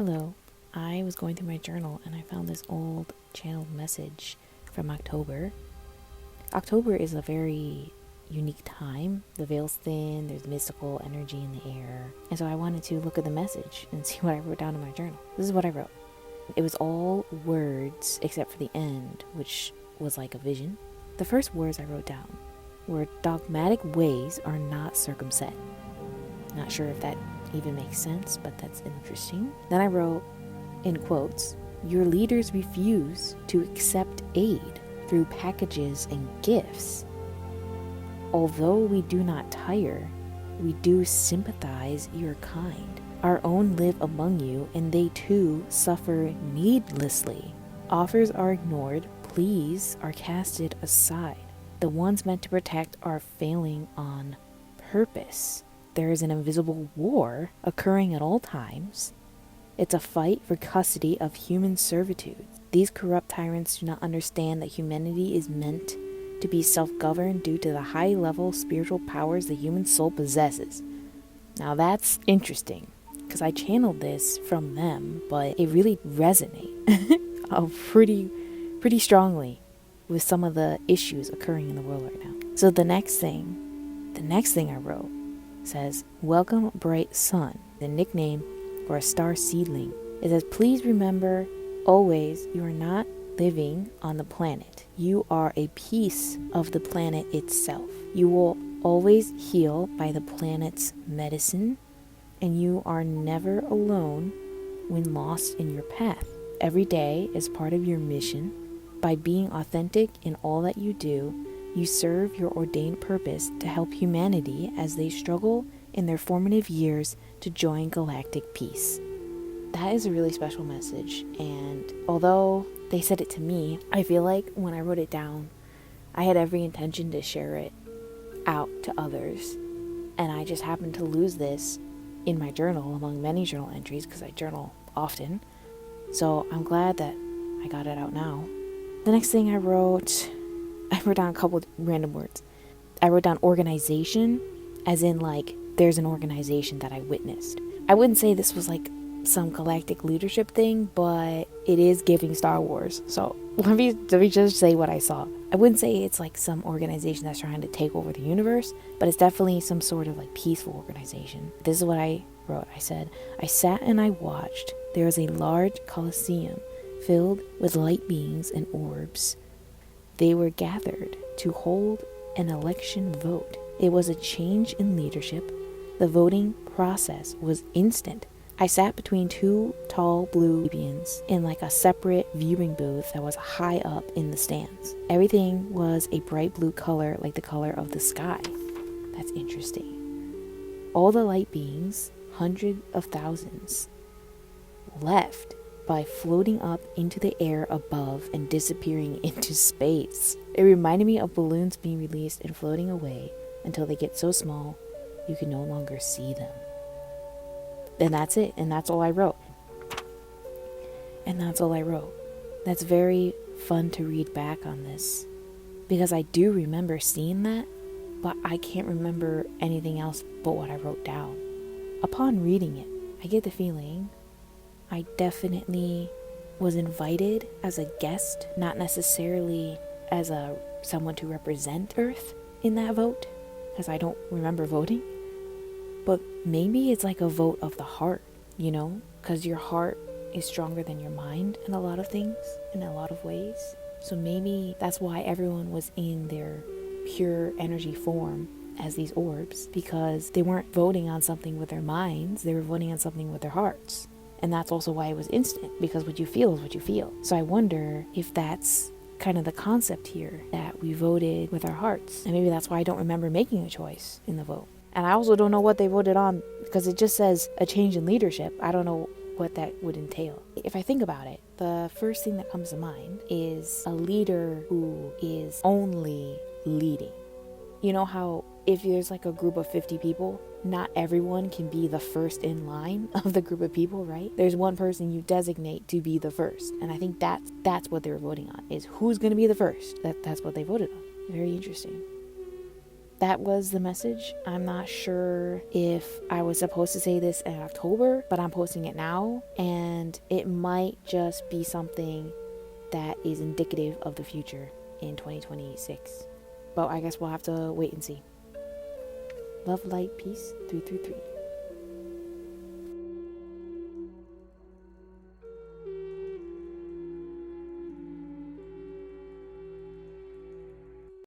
Hello. I was going through my journal and I found this old channeled message from October. October is a very unique time. The veil's thin, there's mystical energy in the air. And so I wanted to look at the message and see what I wrote down in my journal. This is what I wrote. It was all words except for the end, which was like a vision. The first words I wrote down were dogmatic ways are not circumcised. Not sure if that even makes sense, but that's interesting. Then I wrote, in quotes, your leaders refuse to accept aid through packages and gifts. Although we do not tire, we do sympathize your kind. Our own live among you, and they too suffer needlessly. Offers are ignored, pleas are casted aside. The ones meant to protect are failing on purpose. There is an invisible war occurring at all times. It's a fight for custody of human servitude. These corrupt tyrants do not understand that humanity is meant to be self-governed due to the high-level spiritual powers the human soul possesses. Now that's interesting, because I channeled this from them, but it really resonates pretty strongly with some of the issues occurring in the world right now. So the next thing I wrote says, welcome bright sun, the nickname for a star seedling. It says, please remember always you are not living on the planet. You are a piece of the planet itself. You will always heal by the planet's medicine, and you are never alone when lost in your path. Every day is part of your mission. By being authentic in all that you do, you serve your ordained purpose to help humanity as they struggle in their formative years to join galactic peace. That is a really special message, and although they said it to me, I feel like when I wrote it down, I had every intention to share it out to others, and I just happened to lose this in my journal among many journal entries because I journal often, so I'm glad that I got it out now. The next thing I wrote down a couple random words. I wrote down organization, as in like there's an organization that I witnessed. I wouldn't say this was like some galactic leadership thing, but it is giving Star Wars. So let me just say what I saw. I wouldn't say it's like some organization that's trying to take over the universe, but it's definitely some sort of like peaceful organization. This is what I wrote. I said, I sat and I watched. There was a large coliseum filled with light beings and orbs. They were gathered to hold an election vote. It was a change in leadership. The voting process was instant. I sat between two tall Blue Pleiadians in like a separate viewing booth that was high up in the stands. Everything was a bright blue color, like the color of the sky. That's interesting. All the light beings, hundreds of thousands, left by floating up into the air above and disappearing into space. It reminded me of balloons being released and floating away until they get so small you can no longer see them. And that's it, and that's all I wrote. That's very fun to read back on this, because I do remember seeing that, but I can't remember anything else but what I wrote down. Upon reading it, I get the feeling I definitely was invited as a guest, not necessarily as someone to represent Earth in that vote, because I don't remember voting. But maybe it's like a vote of the heart, you know, because your heart is stronger than your mind in a lot of things, in a lot of ways. So maybe that's why everyone was in their pure energy form as these orbs, because they weren't voting on something with their minds, they were voting on something with their hearts. And that's also why it was instant, because what you feel is what you feel. So I wonder if that's kind of the concept here, that we voted with our hearts. And maybe that's why I don't remember making a choice in the vote. And I also don't know what they voted on, because it just says a change in leadership. I don't know what that would entail. If I think about it, the first thing that comes to mind is a leader who is only leading. You know how if there's like a group of 50 people, not everyone can be the first in line of the group of people, right? There's one person you designate to be the first. And I think that's what they were voting on, is who's going to be the first. That's what they voted on. Very interesting. that was the message. I'm not sure if I was supposed to say this in October, but I'm posting it now, and it might just be something that is indicative of the future in 2026. But I guess we'll have to wait and see. Love, light, peace, 333.